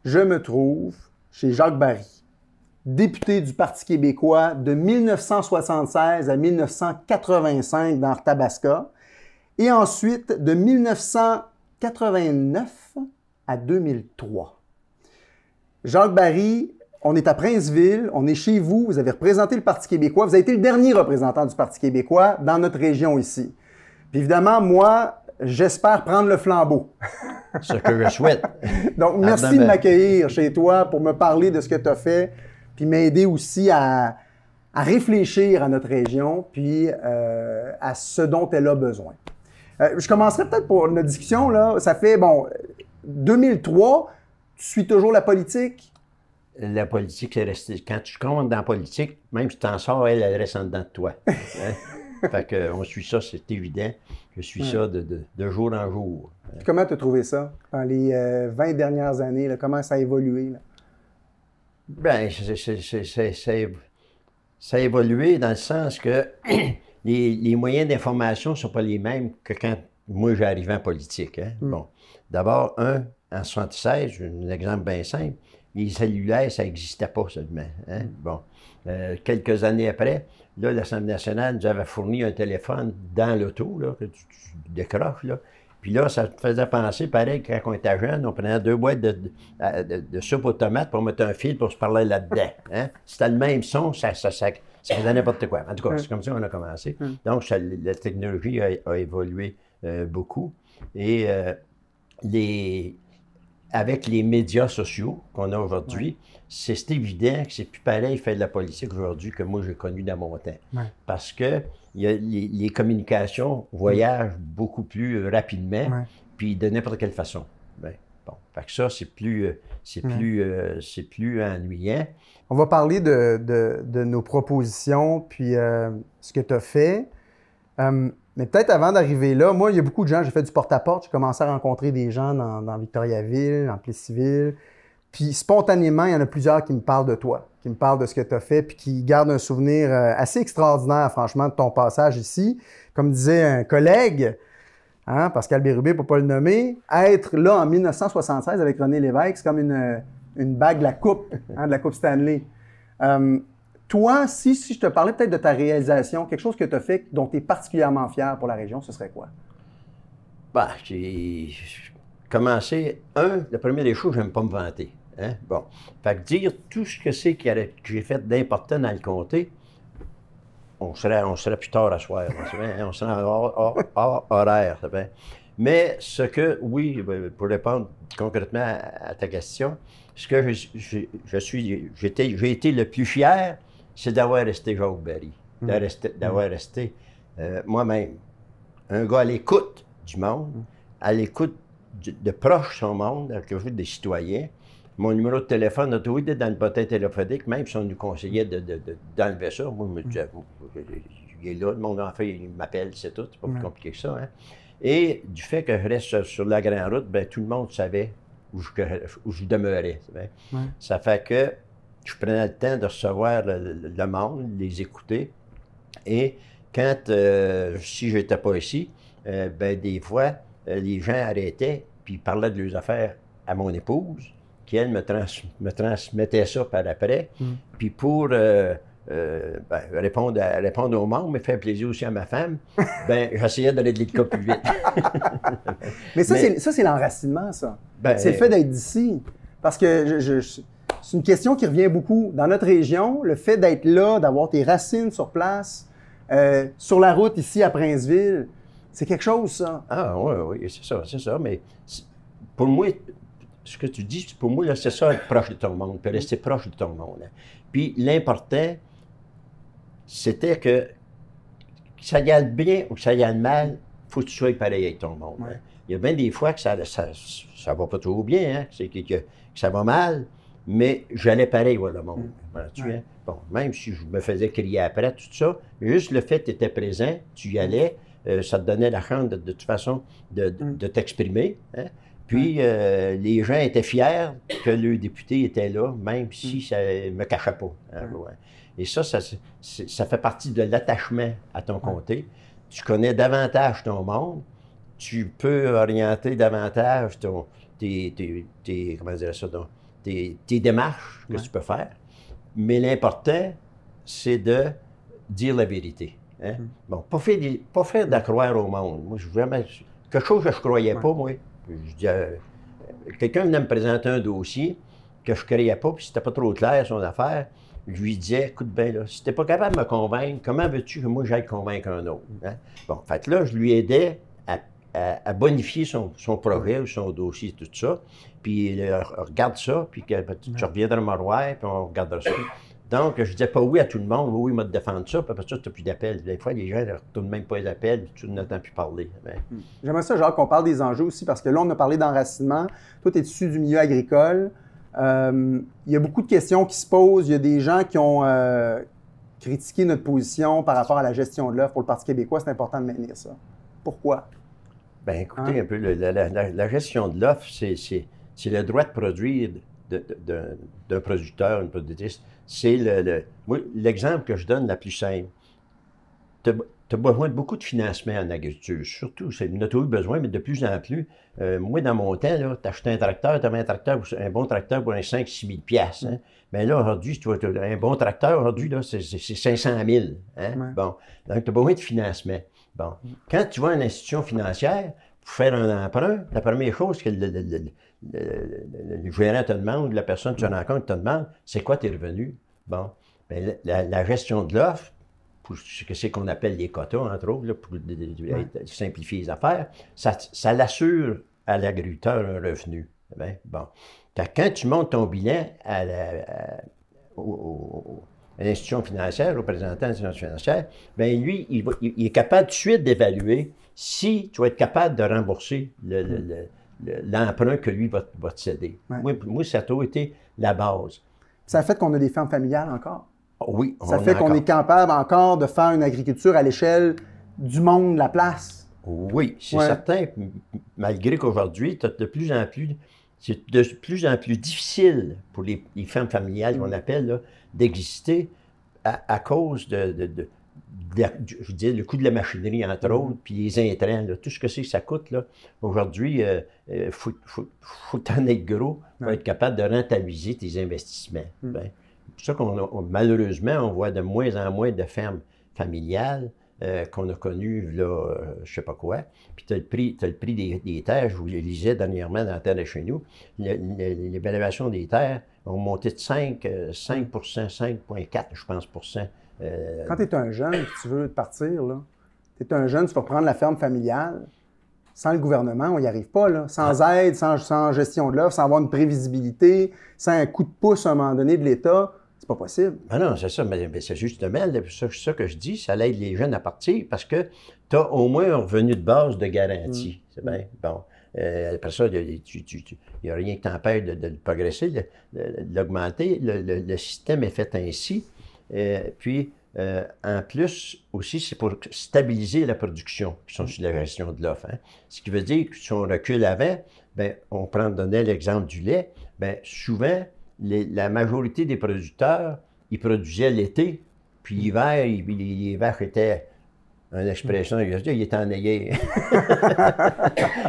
je me trouve chez Jacques Barry, député du Parti québécois de 1976 à 1985 dans Arthabasca, et ensuite de 1989 à 2003. Jacques Barry, on est à Princeville, on est chez vous, vous avez représenté le Parti québécois, vous avez été le dernier représentant du Parti québécois dans notre région ici. Puis évidemment, moi, j'espère prendre le flambeau. Ce que je souhaite. Donc, merci de m'accueillir chez toi pour me parler de ce que tu as fait, puis m'aider aussi à réfléchir à notre région, puis à ce dont elle a besoin. Je commencerai peut-être pour notre discussion, là. Ça fait, 2003, tu suis toujours la politique? La politique, c'est resté. Quand tu comptes dans la politique, même si tu en sors, elle reste en dedans de toi. Hein? Fait qu'on suit ça, c'est évident. Je suis ça de jour en jour. Puis comment tu as trouvé ça dans les 20 dernières années? Là, comment ça a évolué? Là? Bien, ça a évolué dans le sens que les moyens d'information ne sont pas les mêmes que quand moi j'arrivais en politique. Hein? Bon, d'abord, en 76, un exemple bien simple, les cellulaires, ça n'existait pas seulement. Hein? Bon, quelques années après, là, l'Assemblée nationale nous avait fourni un téléphone dans l'auto, là, que tu décroches, là. Puis là, ça te faisait penser, pareil, quand on était jeune, on prenait 2 boîtes de soupe aux tomates pour mettre un fil pour se parler là-dedans. Hein? C'était le même son, ça faisait n'importe quoi. En tout cas, c'est comme ça qu'on a commencé. Donc, la technologie a évolué beaucoup. Et avec les médias sociaux qu'on a aujourd'hui, c'est évident que c'est plus pareil faire de la politique aujourd'hui que moi j'ai connu dans mon temps. Parce que les communications voyagent beaucoup plus rapidement, puis de n'importe quelle façon. Bon, fait que ça, c'est plus ennuyant. On va parler de nos propositions, puis ce que tu as fait. Mais peut-être avant d'arriver là, moi, il y a beaucoup de gens, j'ai fait du porte-à-porte, j'ai commencé à rencontrer des gens dans Victoriaville, dans Plessisville. Puis spontanément, il y en a plusieurs qui me parlent de toi, qui me parlent de ce que tu as fait, puis qui gardent un souvenir assez extraordinaire, franchement, de ton passage ici. Comme disait un collègue, hein, Pascal Bérubé, pour ne pas le nommer, être là en 1976 avec René Lévesque, c'est comme une bague de la coupe, hein, de la Coupe Stanley. Toi, si je te parlais peut-être de ta réalisation, quelque chose que tu as fait dont tu es particulièrement fier pour la région, ce serait quoi? Ben, j'ai commencé, la première des choses, j'aime pas me vanter. Hein? Bon. Fait que dire tout ce que c'est que j'ai fait d'important dans le comté, on serait plus tard à soir. On serait hors horaire. Ça fait. Mais ce que, oui, pour répondre concrètement à ta question, ce que j'ai été le plus fier, c'est d'avoir resté Jacques Barry, d'avoir resté moi-même. Un gars à l'écoute du monde, à l'écoute de proches son monde, avec le jeu des citoyens. Mon numéro de téléphone a toujours été dans le bottin téléphonique, même si on nous conseillait d'enlever ça. Moi, je me disais, il est là, le monde en fait, il m'appelle, c'est tout, c'est pas plus compliqué que ça. Hein? Et du fait que je reste sur la grande route, ben, tout le monde savait où je demeurais. Ça fait que je prenais le temps de recevoir le monde, les écouter. Et quand, si je n'étais pas ici, ben, des fois, les gens arrêtaient puis parlaient de leurs affaires à mon épouse, qui, elle, me transmettait ça par après. Puis pour répondre au monde, mais faire plaisir aussi à ma femme, ben, j'essayais de régler le cas plus vite. mais ça, c'est l'enracinement, ça. Ben, c'est le fait d'être d'ici. Parce que c'est une question qui revient beaucoup. Dans notre région, le fait d'être là, d'avoir tes racines sur place, sur la route ici à Princeville, c'est quelque chose, ça. Ah oui, c'est ça. Mais pour moi, ce que tu dis, pour moi, c'est ça, être proche de ton monde, puis rester proche de ton monde. Hein. Puis l'important, c'était que ça y aille bien ou que ça y aille mal, il faut que tu sois pareil avec ton monde. Hein. Il y a bien des fois que ça va pas toujours bien, hein, que ça va mal, mais j'allais pareil voir le monde. Hein. Bon, même si je me faisais crier après, tout ça, juste le fait que tu étais présent, tu y allais, ça te donnait la chance de toute façon de t'exprimer. Hein. Puis les gens étaient fiers que le député était là, même si ça ne me cachait pas. Hein, Et ça fait partie de l'attachement à ton comté. Tu connais davantage ton monde, tu peux orienter davantage comment dire ça, tes démarches que tu peux faire. Mais l'important, c'est de dire la vérité. Hein? Bon, pas faire d'accroire au monde. Moi, quelque chose que je ne croyais pas, moi. Je dis, quelqu'un venait me présenter un dossier que je ne croyais pas, puis c'était pas trop clair son affaire. Je lui disais, écoute bien, là, si tu n'es pas capable de me convaincre, comment veux-tu que moi j'aille convaincre un autre? Hein? Bon, fait que là, je lui aidais à bonifier son projet ou son dossier, tout ça. Puis regarde ça, puis tu reviendras me voir, puis on regardera ça. Donc, je disais pas oui à tout le monde, oui, m'a de défendre ça, puis après ça, tu n'as plus d'appels. Des fois, les gens ne retournent même pas les appels, puis tu n'entends plus parler. Ben. J'aimerais ça, Jacques, qu'on parle des enjeux aussi, parce que là, on a parlé d'enracinement. Toi, tu es issu du milieu agricole. Il y a beaucoup de questions qui se posent. Il y a des gens qui ont critiqué notre position par rapport à la gestion de l'offre. Pour le Parti québécois, c'est important de maintenir ça. Pourquoi? Bien, écoutez un peu, la gestion de l'offre, c'est le droit de produire d'un producteur, une productrice. C'est l'exemple que je donne, la plus simple. Tu as besoin de beaucoup de financement en agriculture. Surtout, on a toujours eu besoin, mais de plus en plus. Moi, dans mon temps, tu achetais un tracteur, tu avais un bon tracteur pour un 5-6 000 $. Hein? Mais là, aujourd'hui, tu vois, un bon tracteur, aujourd'hui, c'est 500 000 $. Hein? Ouais. Bon, donc, tu as besoin de financement. Bon, quand tu vas à une institution financière pour faire un emprunt, la première chose que le gérant te demande, la personne que tu rencontres te demande, c'est quoi tes revenus? Bon, bien, la gestion de l'offre, pour ce que c'est qu'on appelle les quotas, entre autres, là, pour simplifier les affaires, ça l'assure à l'agriculteur un revenu. Bien, bon. Quand tu montes ton bilan à l'institution financière, au représentant de l'institution financière, bien, lui, il est capable tout de suite d'évaluer si tu vas être capable de rembourser l'emprunt que lui va te céder. Ouais. Moi, ça a toujours été la base. Ça fait qu'on a des fermes familiales encore? Oui. Ça fait qu'on est capable encore de faire une agriculture à l'échelle du monde, de la place? Oui, c'est certain, malgré qu'aujourd'hui, c'est de plus en plus difficile pour les fermes familiales qu'on appelle d'exister à cause je dis, le coût de la machinerie, entre autres, puis les intrants, là, tout ce que ça coûte. Aujourd'hui, faut t'en être gros pour être capable de rentabiliser tes investissements. Ben, c'est pour ça malheureusement, on voit de moins en moins de fermes familiales qu'on a connues, là, je sais pas quoi. Puis tu as le prix des terres, je vous le lisais dernièrement dans la terre de chez nous, l'évaluation des terres ont monté de 5%, 5,4, je pense, Quand tu es un jeune et que tu veux partir, tu es un jeune, tu vas prendre la ferme familiale. Sans le gouvernement, on n'y arrive pas. Là. Sans aide, sans gestion de l'offre, sans avoir une prévisibilité, sans un coup de pouce à un moment donné de l'État, c'est pas possible. Ben non, c'est ça. Mais c'est justement ça que je dis, ça aide les jeunes à partir parce que tu as au moins un revenu de base de garantie. C'est bien. Bon. Après ça, il n'y a rien qui t'empêche de progresser, de l'augmenter. Le système est fait ainsi. Puis, en plus, aussi, c'est pour stabiliser la production qui sont sur la gestion de l'offre. Hein. Ce qui veut dire que si on recule avant, bien, on donnait l'exemple du lait, bien, souvent, la majorité des producteurs, ils produisaient l'été, puis l'hiver, les vaches étaient... Une expression, il était ennuyé.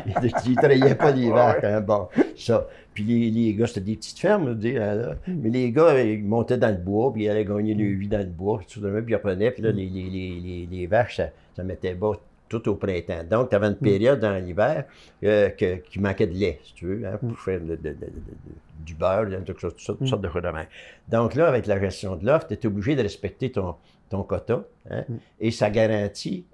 Il ne trayait pas les vaches. Hein, bon, ça. Puis les gars, c'était des petites fermes, je veux dire, là. Mais les gars, ils montaient dans le bois, puis ils allaient gagner leur vie dans le bois, puis ils reprenaient, puis là, les vaches, ça mettait bas tout au printemps. Donc, tu avais une période dans l'hiver qui manquait de lait, si tu veux, hein, pour faire du beurre, toutes sortes de choses de même. Donc là, avec la gestion de l'offre, tu es obligé de respecter ton quota, hein, et ça garantit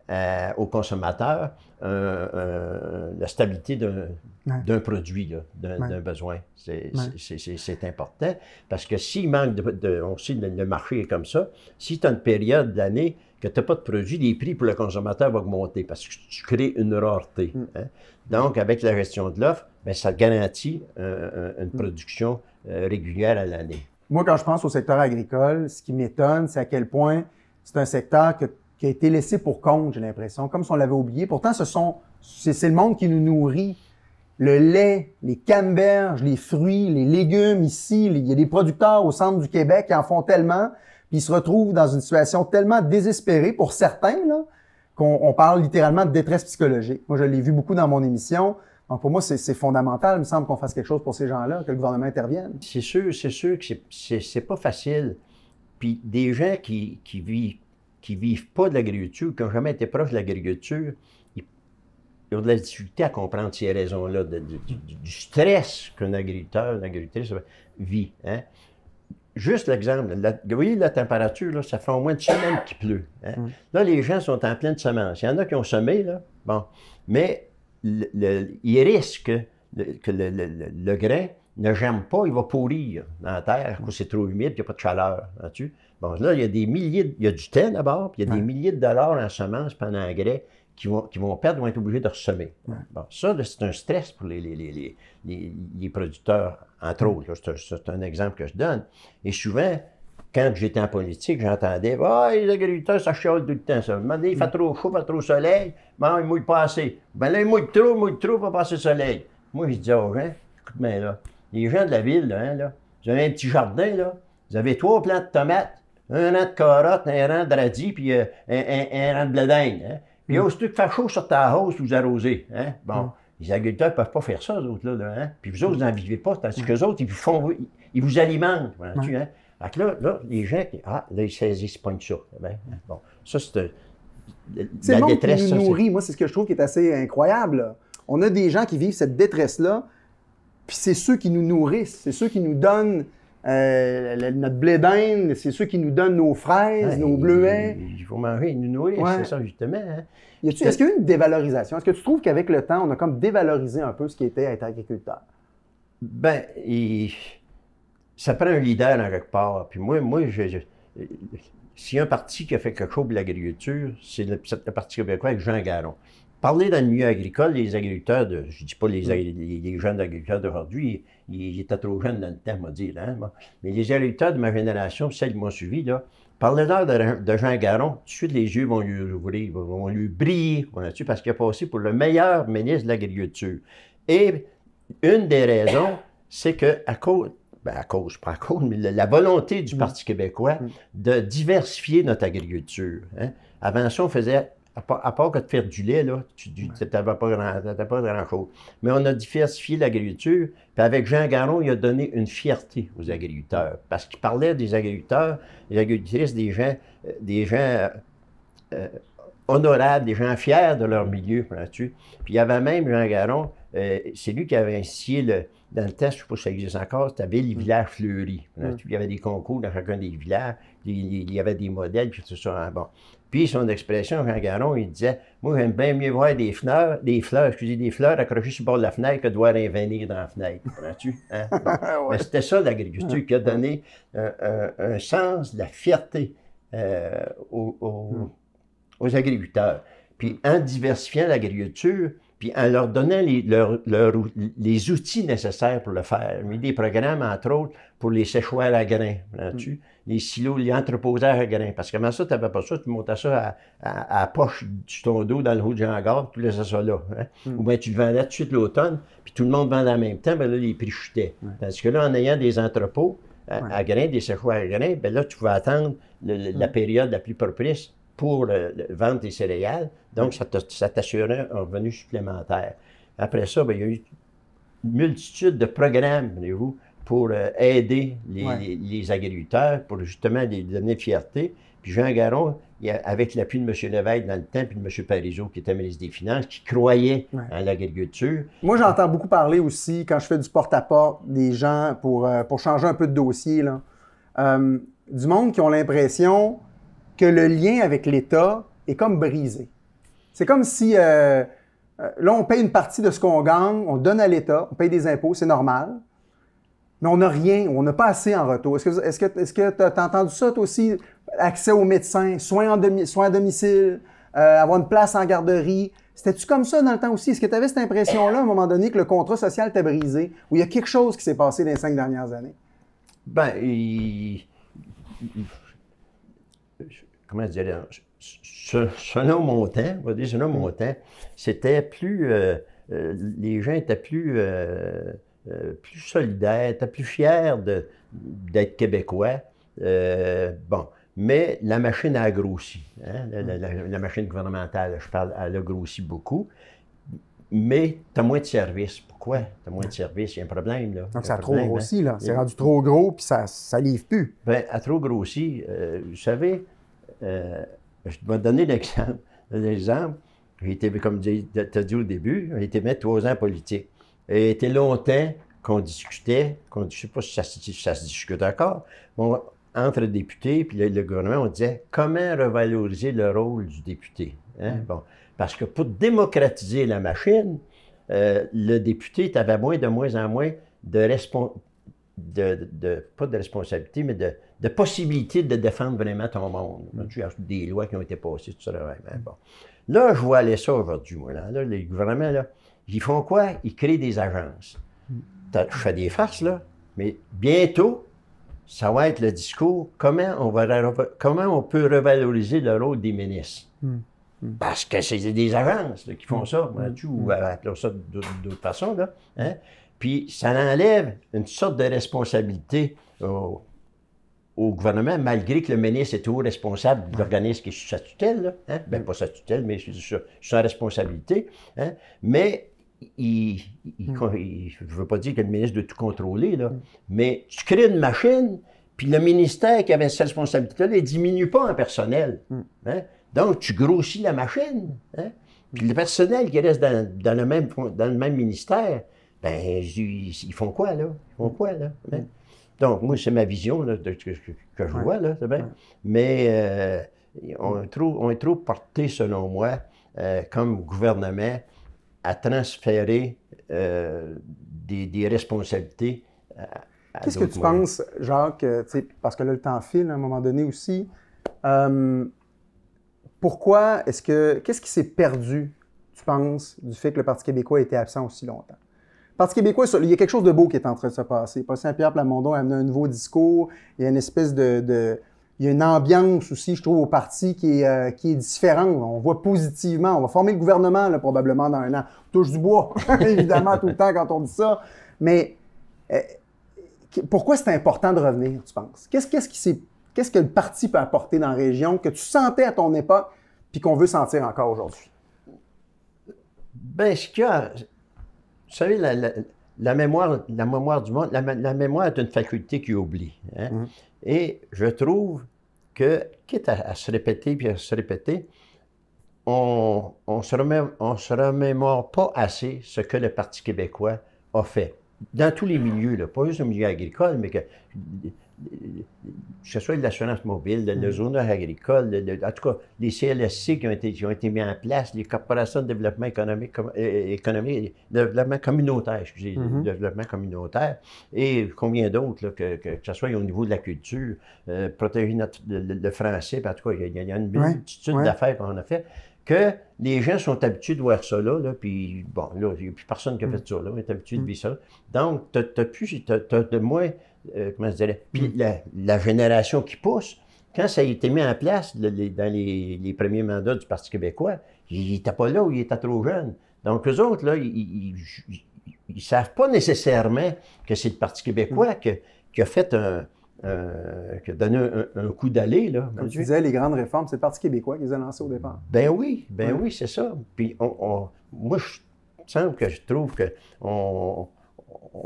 aux consommateurs la stabilité d'un produit, d'un besoin. C'est important parce que s'il manque on sait que le marché est comme ça, si tu as une période d'année que tu n'as pas de produit, les prix pour le consommateur vont augmenter parce que tu crées une rareté. Hein. Donc, avec la gestion de l'offre, bien, ça garantit une production régulière à l'année. Moi, quand je pense au secteur agricole, ce qui m'étonne, c'est à quel point c'est un secteur qui a été laissé pour compte, j'ai l'impression, comme si on l'avait oublié. Pourtant, c'est le monde qui nous nourrit. Le lait, les canneberges, les fruits, les légumes ici, il y a des producteurs au centre du Québec qui en font tellement, puis ils se retrouvent dans une situation tellement désespérée pour certains, là, qu'on parle littéralement de détresse psychologique. Moi, je l'ai vu beaucoup dans mon émission. Donc, pour moi, c'est fondamental. Il me semble qu'on fasse quelque chose pour ces gens-là, que le gouvernement intervienne. C'est sûr que c'est pas facile. Puis des gens qui vivent pas de l'agriculture, qui n'ont jamais été proches de l'agriculture, ils ont de la difficulté à comprendre ces raisons-là, du stress qu'un agriculteur, une agricultrice vit. Hein? Juste l'exemple, vous voyez la température, là, ça fait au moins une semaine qu'il pleut. Hein? Là, les gens sont en pleine semence. Il y en a qui ont semé, là, bon, mais ils risquent que le grain ne germe pas, il va pourrir dans la terre, parce que c'est trop humide, il n'y a pas de chaleur là-dessus. Bon, là, il y a il y a du temps d'abord, puis il y a des milliers de dollars en semences puis en engrais qui vont perdre, vont être obligés de ressemer. Bon, ça, c'est un stress pour les producteurs, entre autres. C'est un exemple que je donne. Et souvent, quand j'étais en politique, j'entendais « Ah, les agriculteurs, ça chiale tout le temps, ça. Il fait trop chaud, il fait trop soleil, ben, ils mouillent pas assez. Ben là, ils mouillent trop, il va passer le soleil. » Moi, je disais aux gens, écoute bien là, les gens de la ville, là, vous avez un petit jardin, là, vous avez 3 plants de tomates, un rang de carottes, un rang de radis, puis un rang de blé d'Inde. Hein? Puis aussitôt qu'il fait chaud sur ta hausse, vous arrosez. Hein? Bon, les agriculteurs ne peuvent pas faire ça, eux autres-là. Hein? Puis vous autres, vous n'en vivez pas, tandis qu'eux autres, ils vous alimentent. Hein? Fait que là, les gens, là, ils saisissent, ils pognent ça. Ben, bon, ça, c'est la détresse. Qui nous nourrit, moi, c'est ce que je trouve qui est assez incroyable. Là. On a des gens qui vivent cette détresse-là, puis c'est ceux qui nous nourrissent, c'est ceux qui nous donnent notre blé d'Inde, c'est ceux qui nous donnent nos fraises, nos bleuets. Il faut manger, ils nous nourrissent, c'est ça justement. Hein? Est-ce qu'il y a eu une dévalorisation? Est-ce que tu trouves qu'avec le temps, on a comme dévalorisé un peu ce qui était être agriculteur? Ben, ça prend un leader en quelque part. Puis moi s'il y a un parti qui a fait quelque chose pour l'agriculture, c'est le Parti québécois avec Jean Garon. Parler dans le milieu agricole, les agriculteurs, je ne dis pas les jeunes agriculteurs d'aujourd'hui, ils étaient trop jeunes dans le temps, on va dire. Hein? Bon. Mais les agriculteurs de ma génération, celles qui m'ont suivi, là, parlez-leur de Jean Garon, tout de suite les yeux vont lui ouvrir, vont lui briller, parce qu'il a passé pour le meilleur ministre de l'agriculture. Et une des raisons, c'est que pas à cause, mais la volonté du Parti québécois de diversifier notre agriculture. Hein? Avant ça, on faisait... À part que de faire du lait, là, tu n'avais pas grand-chose. Mais on a diversifié l'agriculture, puis avec Jean Garon, il a donné une fierté aux agriculteurs, parce qu'il parlait des agriculteurs, des agricultrices, des gens honorables, des gens fiers de leur milieu. Puis il y avait même Jean Garon, c'est lui qui avait initié dans le temps, je ne sais pas si ça existe encore, c'était Ville et Village Fleuris. Il y avait des concours dans chacun des villages, il y avait des modèles, puis tout ça. Bon. Puis son expression, Jean Garon, il disait « Moi, j'aime bien mieux voir des fleurs accrochées sur le bord de la fenêtre que de voir un vanille dans la fenêtre. » Comprends-tu? Hein? Bon. Mais c'était ça l'agriculture qui a donné un sens de la fierté aux agriculteurs. Puis en diversifiant l'agriculture, puis en leur donnant les outils nécessaires pour le faire. Il y a des programmes, entre autres, pour les séchoirs à grains, les silos, les entreposeurs à grains. Parce que comment ça, tu n'avais pas ça, tu montais ça à la poche du ton dos dans le haut du hangar, tu laissais ça là. Hein? Ou bien tu le vendais tout de suite l'automne, puis tout le monde vendait en même temps, bien là, les prix chutaient. Parce que là, en ayant des entrepôts à grains, des séchoirs à grains, bien là, tu pouvais attendre la période la plus propice pour vendre tes céréales. Donc, ça t'assurait un revenu supplémentaire. Après ça, bien, il y a eu une multitude de programmes, voyez-vous, pour aider les agriculteurs, pour justement les donner de fierté. Puis Jean Garon, avec l'appui de M. Lévesque dans le temps, puis de M. Parizeau, qui était ministre des Finances, qui croyait en l'agriculture. Moi, j'entends beaucoup parler aussi, quand je fais du porte-à-porte, des gens, pour changer un peu de dossier, là, du monde qui ont l'impression que le lien avec l'État est comme brisé. C'est comme si, là, on paye une partie de ce qu'on gagne, on donne à l'État, on paye des impôts, c'est normal, mais on n'a rien, on n'a pas assez en retour. Est-ce que tu as entendu ça, toi aussi? Accès aux médecins, soins à domicile, avoir une place en garderie. C'était-tu comme ça dans le temps aussi? Est-ce que tu avais cette impression-là, à un moment donné, que le contrat social était brisé, ou il y a quelque chose qui s'est passé dans les 5 dernières années? Ben, comment dire, selon mon temps, on va dire selon mon temps, c'était plus, les gens étaient plus solidaires, étaient plus fiers d'être Québécois. Bon, mais la machine a grossi, hein? La machine gouvernementale, je parle, elle a grossi beaucoup. mais tu as moins de services. Pourquoi? Tu as moins de services, il y a un problème. Là. Donc, ça a trop grossi, là. C'est rendu trop gros, puis ça livre plus. Bien, à trop grossi, vous savez, je vais te donner l'exemple. J'ai été, comme tu as dit au début, j'ai été mettre 3 ans en politique. Il a été longtemps qu'on discutait, je ne sais pas si ça se discute encore, entre les députés et le gouvernement, on disait comment revaloriser le rôle du député. Hein? Bon, parce que pour démocratiser la machine, le député avait de moins en moins pas de responsabilité, mais de possibilité de défendre vraiment ton monde. Tu as des lois qui ont été passées, tout ça. Bon. Là, je vois aller ça aujourd'hui, moi. Là, les gouvernements, là, ils font quoi? Ils créent des agences. Je fais des farces, là, mais bientôt, ça va être le discours comment on peut revaloriser le rôle des ministres. Parce que c'est des agences là, qui font ça, ou appelons ça d'autres façons. Là, hein? Puis ça enlève une sorte de responsabilité au gouvernement, malgré que le ministre est toujours responsable de l'organisme qui est sous sa tutelle. Là, hein? Bien, pas sa tutelle, mais sous sa responsabilité. Hein? Mais je ne veux pas dire que le ministre doit tout contrôler, là, mais tu crées une machine, puis le ministère qui avait cette responsabilité-là, il ne diminue pas en personnel. Hein? Donc, tu grossis la machine. Hein? Puis le personnel qui reste dans le même ministère, ben ils font quoi, là? Ils font quoi, là? Hein? Donc, moi, c'est ma vision là, que je vois, là, c'est bien. Mais on est trop porté, selon moi, comme gouvernement, à transférer des responsabilités à Qu'est-ce que tu penses, Jacques, parce que là, le temps file à un moment donné aussi, qu'est-ce qui s'est perdu, tu penses, du fait que le Parti québécois a été absent aussi longtemps? Le Parti québécois, il y a quelque chose de beau qui est en train de se passer. Paul Saint-Pierre Plamondon a amené un nouveau discours, il y a une espèce il y a une ambiance aussi, je trouve, au parti qui est différente. On voit positivement. On va former le gouvernement, là, probablement, dans 1 an. On touche du bois, évidemment, tout le temps quand on dit ça. Mais pourquoi c'est important de revenir, tu penses? Qu'est-ce que le parti peut apporter dans la région que tu sentais à ton époque puis qu'on veut sentir encore aujourd'hui? Bien, ce qu'il y a... Vous savez, la mémoire du monde, la mémoire est une faculté qui oublie. Hein? Et je trouve que, quitte à se répéter puis à se répéter, on se remémore pas assez ce que le Parti québécois a fait. Dans tous les milieux, là, pas juste au milieu agricole, mais que ce soit l'assurance mobile, le zonage agricole, en tout cas, les CLSC qui ont été mis en place, les corporations de développement économique, développement communautaire, développement communautaire, et combien d'autres, que ce soit au niveau de la culture, protéger le français, en tout cas, il y a une multitude d'affaires qu'on a fait, que les gens sont habitués de voir ça là, puis bon, là, il n'y a plus personne qui a fait ça là, on est habitué de vivre ça. Donc, tu as de moins, comment je dirais, puis la génération qui pousse, quand ça a été mis en place dans les premiers mandats du Parti québécois, il n'était pas là ou il était trop jeune. Donc, eux autres, là, ils ne savent pas nécessairement que c'est le Parti québécois qui a fait qui a donné un coup d'aller, là. Comme tu disais, les grandes réformes, c'est le Parti québécois qui les a lancées au départ. Ben oui, c'est ça. Puis moi, il semble que je trouve qu'on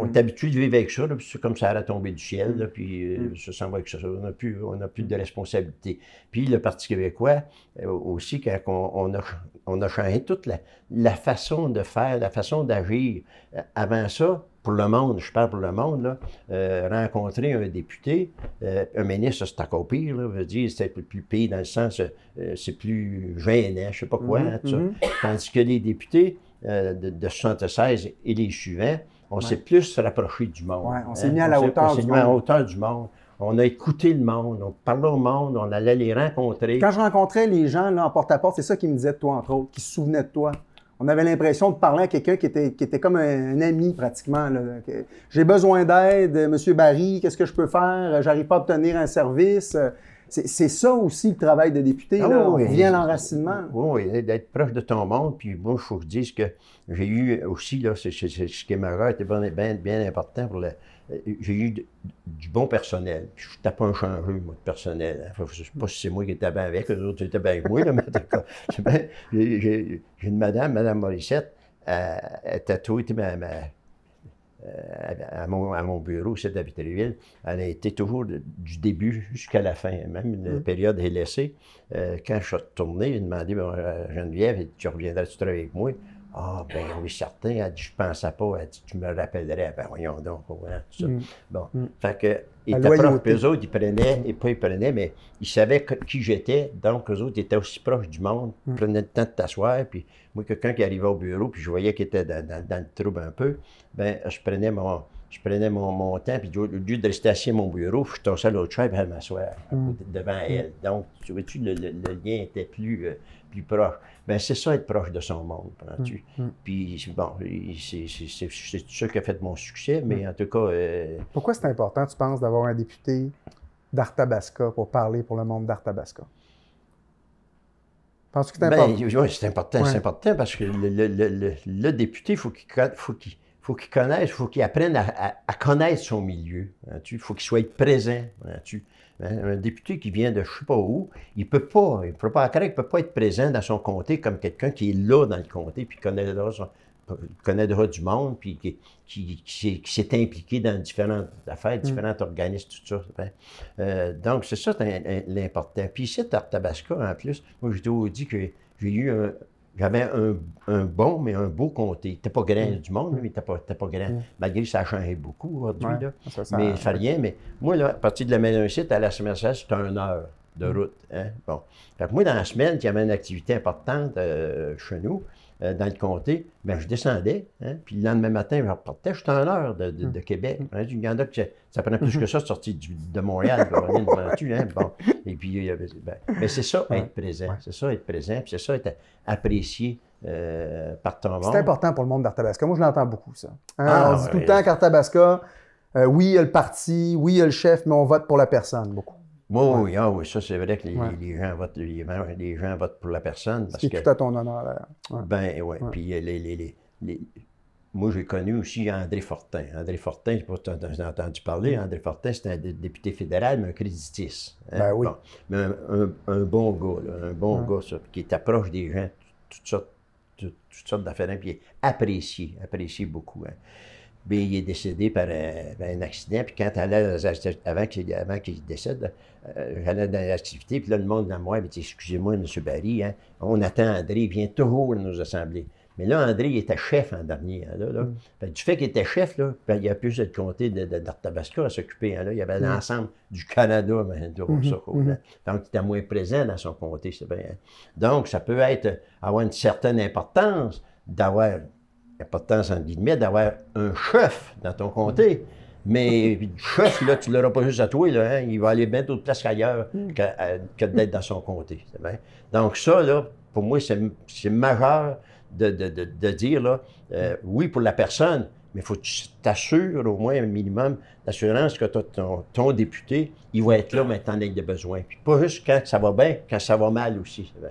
est habitué de vivre avec ça, là, puis c'est comme ça a tombé du ciel, là, puis ça s'en va avec ça. On n'a plus de responsabilité. Puis le Parti québécois, aussi, quand on a changé toute la façon de faire, la façon d'agir. Avant ça, pour le monde, je parle pour le monde, là, rencontrer un député, un ministre, c'est encore pire, là, veut dire, c'est plus pire dans le sens, c'est plus gênant, je sais pas quoi, tout ça. Tandis que les députés de 76 et les suivants, on s'est plus rapproché du monde. Ouais, on s'est mis à la hauteur du monde. On s'est mis à la hauteur du monde. On a écouté le monde, on parlait au monde, on allait les rencontrer. Quand je rencontrais les gens là, en porte-à-porte, c'est ça qu'ils me disaient de toi, entre autres, qui se souvenaient de toi. On avait l'impression de parler à quelqu'un qui était comme un ami, pratiquement. J'ai besoin d'aide, M. Barry, qu'est-ce que je peux faire? J'arrive pas à obtenir un service. C'est ça aussi le travail de député, là. Oui, on vient à l'enracinement. Oui, d'être proche de ton monde. Puis moi, il faut que je dise que j'ai eu aussi, là, ce qui m'a été bien important pour j'ai eu du bon personnel. Je n'étais pas un changeux, moi, de personnel. Hein. Je ne sais pas si c'est moi qui étais bien avec, les autres étaient bien avec moi, là, mais j'ai une Mme Morissette, a tatoué à mon bureau, c'est à Victoriaville. Elle a été toujours du début jusqu'à la fin. Même la période est laissée. Quand je suis retourné, j'ai demandé à Geneviève, tu reviendrais-tu travailler avec moi? Ah, ben oui, certain. Elle dit, je pensais pas. Elle dit, tu me rappellerais. Ben voyons donc, voilà, tout ça. Bon. Fait que, ils étaient proches, eux autres, ils prenaient, mais ils savaient qui j'étais. Donc, eux autres étaient aussi proches du monde. Ils prenaient le temps de t'asseoir. Puis, moi, quelqu'un qui arrivait au bureau, puis je voyais qu'il était dans le trouble un peu, ben je prenais mon temps, puis au lieu de rester assis à mon bureau, je tossais à l'autre chaise, puis elle m'asseoir devant elle. Donc, tu vois-tu, le lien était plus proche. Ben c'est ça, être proche de son monde, comprends-tu? Puis, bon, c'est ça qui a fait mon succès, mais en tout cas... Pourquoi c'est important, tu penses, d'avoir un député d'Arthabasca pour parler pour le monde d'Arthabasca? Penses-tu que c'est important? Oui, c'est important, c'est important parce que le député, il faut qu'il connaisse, il faut qu'il apprenne à connaître son milieu. Il faut qu'il soit présent. Un député qui vient de je ne sais pas où, il ne peut pas être présent dans son comté comme quelqu'un qui est là dans le comté, puis connaîtra du monde, puis qui s'est impliqué dans différentes affaires, différents organismes, tout ça. Donc, c'est ça l'important. Puis ici, à Arthabasca, en plus, moi, j'ai toujours dit que j'avais un bon, mais un beau comté. Il n'était pas grand du monde, mais il n'était pas grand. Malgré que ça a changé beaucoup aujourd'hui, là. Mais ça fait rien. Mais moi, là, à partir de la maison ici, à la Somerset, c'est 1 heure de route. Hein? Bon. Fait que moi, dans la semaine, il y avait une activité importante chez nous, dans le comté, ben, je descendais, hein? Puis le lendemain matin, je repartais, j'étais à 1 heure de Québec. Hein? Il y en a que ça prenait plus que ça de sortir de Montréal, hein? Bon. Et puis, mais c'est ça, être présent. C'est ça, être présent, puis c'est ça, être apprécié par ton monde. C'est important pour le monde d'Arthabasca. Moi, je l'entends beaucoup, ça. Hein? On dit tout le temps qu'Arthabasca, oui, il y a le parti, oui, il y a le chef, mais on vote pour la personne, beaucoup. Oui, ça c'est vrai que les gens votent pour la personne. Parce c'est tout à ton honneur, là. Ben oui, puis moi j'ai connu aussi André Fortin. André Fortin, je ne sais pas si tu as entendu parler, André Fortin c'est un député fédéral, mais un créditiste. Hein? Ben oui. Bon, mais un bon gars, là, un bon gars, ça, qui est approche des gens, toutes sortes d'affaires, puis apprécié beaucoup. Hein. Bien, il est décédé par un accident, puis quand avant qu'il décède, j'allais dans l'activité, puis là, le monde dans moi, il dit, excusez-moi, M. Barry, hein, on attend André, il vient toujours à nos assemblées. Mais là, André, il était chef en dernier. Hein, là. Du fait qu'il était chef, là, ben, il y a plus de comté d'Arthabasca à s'occuper. Hein, là. Il y avait l'ensemble du Canada, ben, donc il était moins présent dans son comté. C'est bien, hein. Donc, ça peut avoir une certaine importance d'avoir entre guillemets, d'avoir un chef dans ton comté. Mais le chef, là, tu ne l'auras pas juste à toi, là, hein? Il va aller bien d'autres places qu'ailleurs que d'être dans son comté. C'est bien? Donc ça, là, pour moi, c'est majeur de dire, là, oui, pour la personne, mais il faut que tu t'assures au moins un minimum d'assurance que ton député, il va être là maintenant en de besoin. Puis pas juste quand ça va bien, quand ça va mal aussi. C'est bien.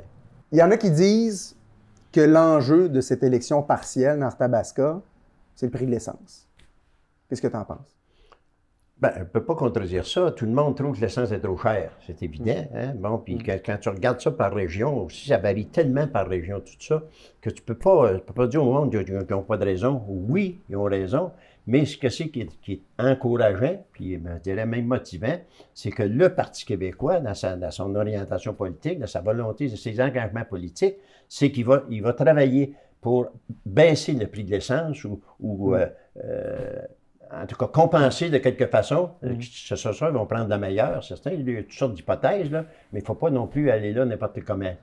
Il y en a qui disent que l'enjeu de cette élection partielle dans Arthabasca, c'est le prix de l'essence. Qu'est-ce que tu en penses? Bien, on ne peut pas contredire ça. Tout le monde trouve que l'essence est trop chère. C'est évident. Hein? Bon, puis quand tu regardes ça par région aussi, ça varie tellement par région, tout ça, que tu ne peux pas dire au monde qu'ils n'ont pas de raison. Oui, ils ont raison, mais ce que c'est qui est encourageant, puis je dirais même motivant, c'est que le Parti québécois, dans son orientation politique, dans sa volonté, de ses engagements politiques, c'est qu'il va travailler pour baisser le prix de l'essence ou en tout cas, compenser de quelque façon. Ce soir, ils vont prendre la meilleure, c'est certain. Il y a toutes sortes d'hypothèses, là, mais il ne faut pas non plus aller là n'importe comment.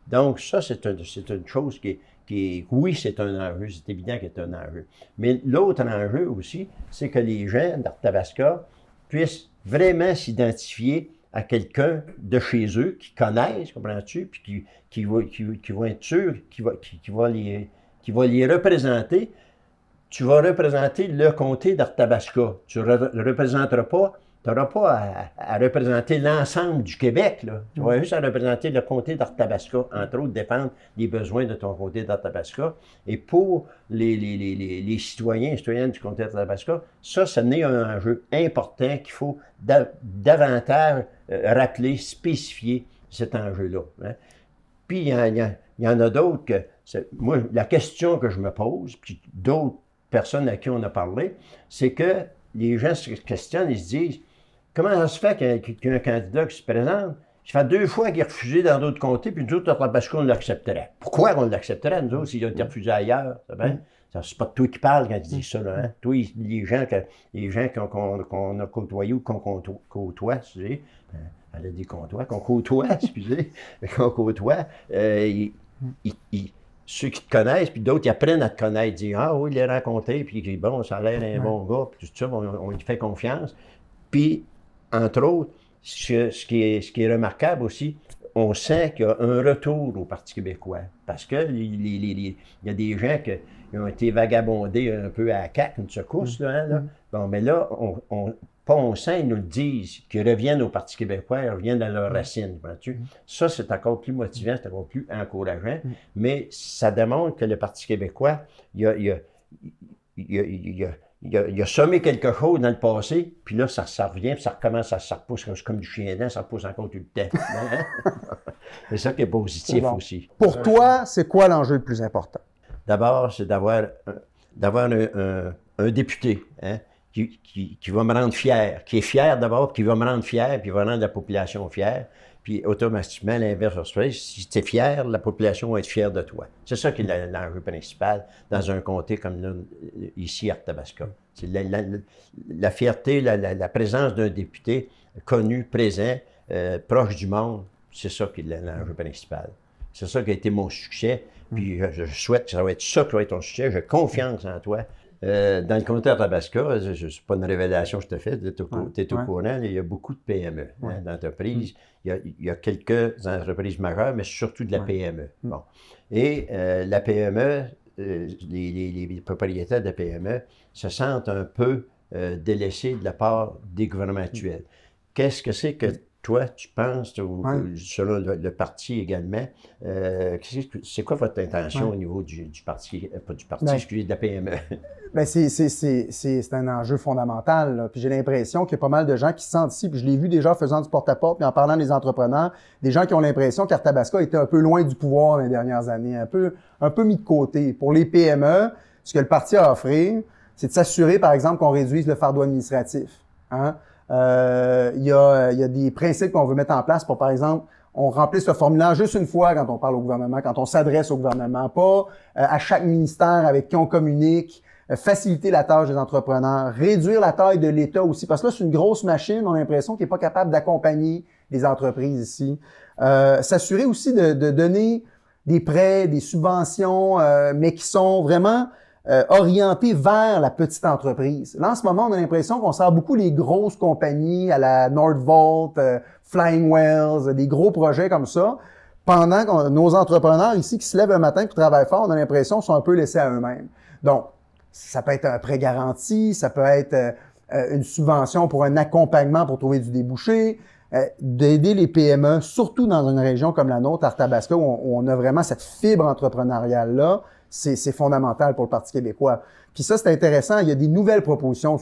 Donc, ça, c'est une chose qui est, oui, c'est un enjeu, c'est évident qu'il y a un enjeu. Mais l'autre enjeu aussi, c'est que les gens d'Arthabasca puissent vraiment s'identifier à quelqu'un de chez eux, qui connaissent, comprends-tu, puis qui va être sûr, qui va les représenter. Tu vas représenter le comté d'Arthabasca. Tu ne représenteras pas, tu n'auras pas à représenter l'ensemble du Québec. Là. Tu vas juste à représenter le comté d'Arthabasca, entre autres, défendre les besoins de ton comté d'Arthabasca. Et pour les citoyens et citoyennes du comté d'Arthabasca, ça n'est un enjeu important qu'il faut davantage rappeler, spécifier cet enjeu-là. Hein. Puis il y en a d'autres que, moi, la question que je me pose, puis d'autres personnes à qui on a parlé, c'est que les gens se questionnent, ils se disent, comment ça se fait qu'il y a un candidat qui se présente? Ça fait 2 fois qu'il est refusé dans d'autres comtés, puis nous autres, à Tabasco, on l'accepterait. Pourquoi on l'accepterait, nous autres, s'il a été refusé ailleurs? C'est pas de toi qui parles quand tu dis ça, là, hein? Toi, les gens qu'on a côtoyés ou qu'on côtoie, excusez, elle a dit qu'on côtoie, excusez, qu'on côtoie, ceux qui te connaissent, puis d'autres, ils apprennent à te connaître, ils disent, ah oui, il l'a rencontré, puis bon, ça a l'air un bon gars, puis tout ça, on lui fait confiance. Puis, entre autres, ce qui est remarquable aussi, on sent qu'il y a un retour au Parti québécois. Parce que il y a des gens qui ont été vagabondés un peu à la CAQ, une secousse, là, hein, là. Bon, mais là, pas on sent, ils nous le disent, qu'ils reviennent au Parti québécois, ils reviennent dans leurs racines. Vois-tu? Ça, c'est encore plus motivant, c'est encore plus encourageant, mais ça démontre que le Parti québécois, il a sommé quelque chose dans le passé, puis là, ça revient, puis ça recommence, ça repousse comme du chien dent, ça repousse encore tout le temps. C'est ça qui est positif aussi. Pour toi, c'est quoi l'enjeu le plus important? D'abord, c'est d'avoir un député, hein, qui va me rendre fier, qui est fier d'abord, qui va me rendre fier, puis va rendre la population fière. Puis automatiquement, l'inverse, si tu es fier, la population va être fière de toi. C'est ça qui est l'enjeu principal dans un comté comme nous, ici à Arthabasca. C'est la fierté, la présence d'un député connu, présent, proche du monde, c'est ça qui est l'enjeu principal. C'est ça qui a été mon succès. Puis je souhaite que ça va être ça qui va être ton succès. J'ai confiance en toi. Dans le comté d'Arthabasca, c'est pas une révélation que je te fais, tu es au courant, il y a beaucoup de PME, hein, d'entreprises. Il y a quelques entreprises majeures, mais surtout de la PME. Bon. Et la PME, les propriétaires de la PME se sentent un peu délaissés de la part des gouvernements actuels. Qu'est-ce que c'est que toi, tu penses, selon le parti également, c'est quoi votre intention au niveau du parti, pas du parti, excusez, de la PME? Bien, c'est un enjeu fondamental, là. Puis j'ai l'impression qu'il y a pas mal de gens qui se sentent ici, puis je l'ai vu déjà faisant du porte-à-porte, puis en parlant des entrepreneurs, des gens qui ont l'impression qu'Arthabasca était un peu loin du pouvoir dans les dernières années, un peu mis de côté. Pour les PME, ce que le parti a offert, c'est de s'assurer, par exemple, qu'on réduise le fardeau administratif. Hein? Il y a des principes qu'on veut mettre en place pour, par exemple, on remplisse le formulaire juste une fois quand on parle au gouvernement, quand on s'adresse au gouvernement, pas à chaque ministère avec qui on communique, faciliter la tâche des entrepreneurs, réduire la taille de l'État aussi, parce que là, c'est une grosse machine, on a l'impression qu'il n'est pas capable d'accompagner les entreprises ici. S'assurer aussi de donner des prêts, des subventions, mais qui sont vraiment orientés vers la petite entreprise. Là, en ce moment, on a l'impression qu'on sert beaucoup les grosses compagnies à la Nordvolt, Flying Wells, des gros projets comme ça, pendant que nos entrepreneurs ici qui se lèvent un matin et qui travaillent fort, on a l'impression qu'ils sont un peu laissés à eux-mêmes. Donc, ça peut être un prêt garanti, ça peut être une subvention pour un accompagnement pour trouver du débouché, d'aider les PME, surtout dans une région comme la nôtre, Arthabasca, où on a vraiment cette fibre entrepreneuriale-là. C'est fondamental pour le Parti québécois. Puis ça, c'est intéressant. Il y a des nouvelles propositions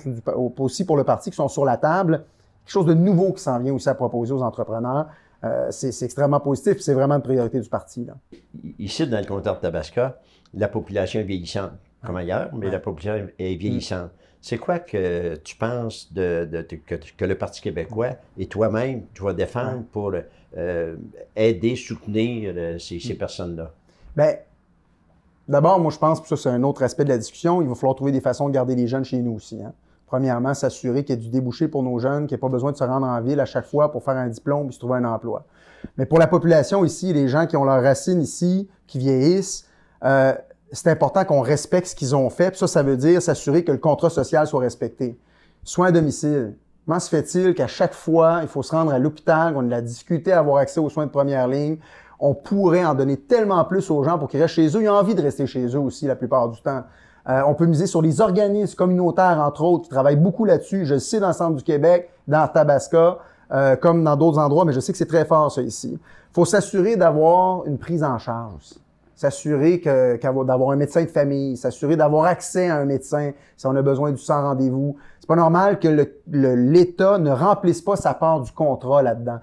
aussi pour le Parti qui sont sur la table. Quelque chose de nouveau qui s'en vient aussi à proposer aux entrepreneurs. C'est extrêmement positif. C'est vraiment une priorité du Parti, là. Ici, dans le comté d'Arthabasca, la population est vieillissante, comme ailleurs, mais la population est vieillissante. C'est quoi que tu penses que le Parti québécois et toi-même, tu vas défendre pour aider, soutenir ces personnes-là? Bien, d'abord, moi, je pense, que ça, c'est un autre aspect de la discussion, il va falloir trouver des façons de garder les jeunes chez nous aussi. Hein. Premièrement, s'assurer qu'il y ait du débouché pour nos jeunes, qu'il n'y ait pas besoin de se rendre en ville à chaque fois pour faire un diplôme et se trouver un emploi. Mais pour la population ici, les gens qui ont leurs racines ici, qui vieillissent, c'est important qu'on respecte ce qu'ils ont fait. Puis ça veut dire s'assurer que le contrat social soit respecté. Soins à domicile. Comment se fait-il qu'à chaque fois, il faut se rendre à l'hôpital, qu'on a discuté à avoir accès aux soins de première ligne? On pourrait en donner tellement plus aux gens pour qu'ils restent chez eux. Ils ont envie de rester chez eux aussi la plupart du temps. On peut miser sur les organismes communautaires, entre autres, qui travaillent beaucoup là-dessus. Je le sais dans le centre du Québec, dans Arthabasca, comme dans d'autres endroits, mais je sais que c'est très fort, ça, ici. Il faut s'assurer d'avoir une prise en charge aussi. S'assurer d'avoir un médecin de famille, s'assurer d'avoir accès à un médecin si on a besoin du sans rendez-vous. C'est pas normal que l'État ne remplisse pas sa part du contrat là-dedans.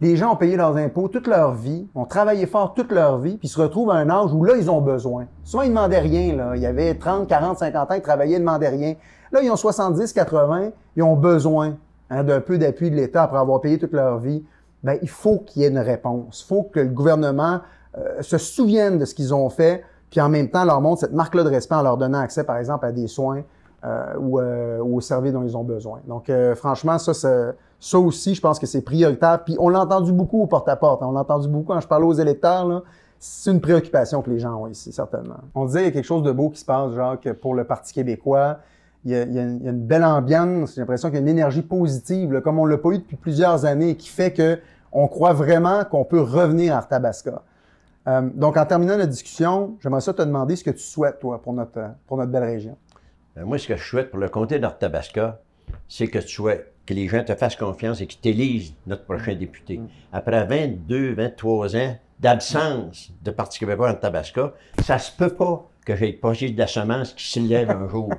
Les gens ont payé leurs impôts toute leur vie, ont travaillé fort toute leur vie, puis se retrouvent à un âge où là, ils ont besoin. Souvent, ils ne demandaient rien. Là. Il y avait 30, 40, 50 ans, ils travaillaient, ils ne demandaient rien. Là, ils ont 70, 80, ils ont besoin d'un peu d'appui de l'État après avoir payé toute leur vie. Bien, il faut qu'il y ait une réponse. Il faut que le gouvernement se souvienne de ce qu'ils ont fait, puis en même temps leur montre cette marque-là de respect en leur donnant accès, par exemple, à des soins ou aux services dont ils ont besoin. Donc, franchement, ça aussi, je pense que c'est prioritaire. Puis on l'a entendu beaucoup au porte-à-porte. On l'a entendu beaucoup quand je parlais aux électeurs. Là. C'est une préoccupation que les gens ont ici, certainement. On disait qu'il y a quelque chose de beau qui se passe, genre que pour le Parti québécois, il y a une belle ambiance. J'ai l'impression qu'il y a une énergie positive, là, comme on ne l'a pas eu depuis plusieurs années, qui fait qu'on croit vraiment qu'on peut revenir à Arthabasca. Donc, en terminant notre discussion, j'aimerais ça te demander ce que tu souhaites, toi, pour notre belle région. Moi, ce que je souhaite pour le comté d'Arthabasca, c'est que que les gens te fassent confiance et qu'ils t'élisent notre prochain député. Après 22, 23 ans d'absence de Parti québécois en Tabasca, ça se peut pas que j'ai pas de la semence qui s'élève un jour.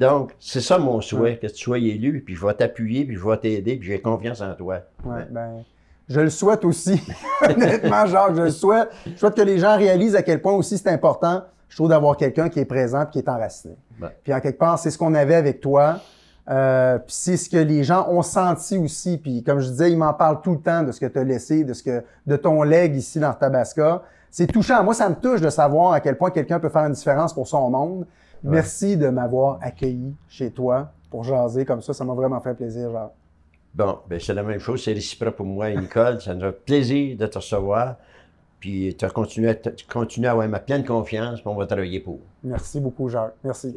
Donc, c'est ça mon souhait, que tu sois élu, puis je vais t'appuyer, puis je vais t'aider, puis j'ai confiance en toi. Ouais, ben, je le souhaite aussi. Honnêtement, Jacques, je le souhaite. Je souhaite que les gens réalisent à quel point aussi c'est important, je trouve, d'avoir quelqu'un qui est présent et qui est enraciné. Ouais. Puis en quelque part, c'est ce qu'on avait avec toi. Puis c'est ce que les gens ont senti aussi. Puis comme je disais, ils m'en parlent tout le temps de ce que tu as laissé, de ton legs ici dans Tabasca. C'est touchant. Moi, ça me touche de savoir à quel point quelqu'un peut faire une différence pour son monde. Ouais. Merci de m'avoir accueilli chez toi pour jaser comme ça. Ça m'a vraiment fait plaisir, Jacques. Bon, ben c'est la même chose. C'est réciproque pour moi et Nicole. Ça nous a plaisir de te recevoir. Puis tu continues à avoir ma pleine confiance, puis on va travailler pour. Merci beaucoup, Jacques. Merci.